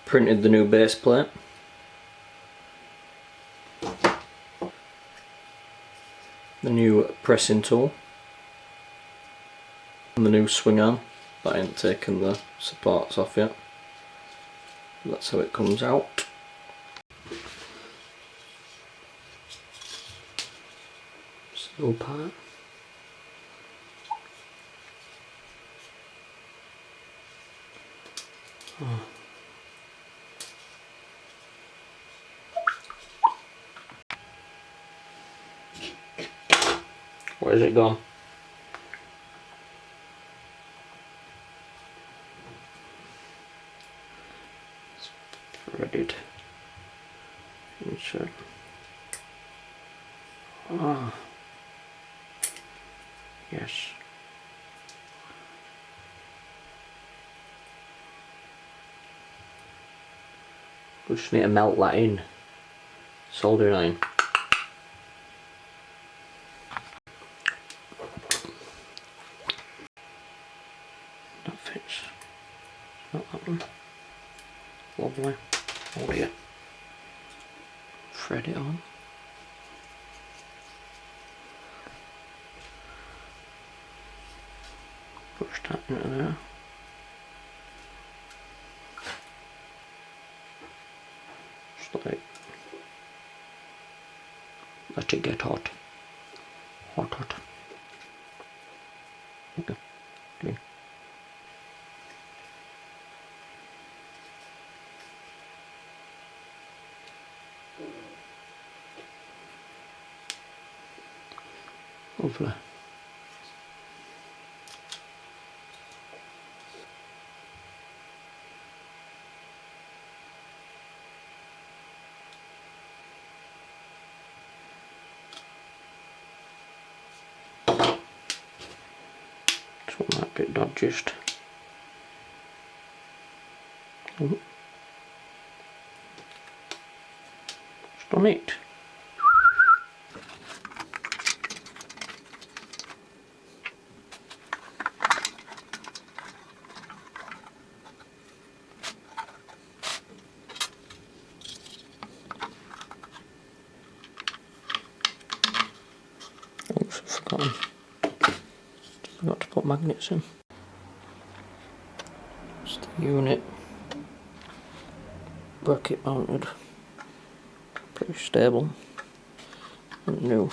printed the new base plate. The new pressing tool. And the new swing arm, but I ain't taken the supports off yet. That's how it comes out. Steel part. Oh. Where's it gone? It's threaded. Insert. Ah. Yes. We just need to melt that in. Soldering iron. That fits. Not that one. Lovely. Oh dear. Thread it on. Push that into there. Just like let it get hot. Hot. Okay. Okay. Lovely. Just want that bit dodged. Just on it. Oops, I've forgot to put magnets in. It's the unit, bracket mounted, pretty stable and new.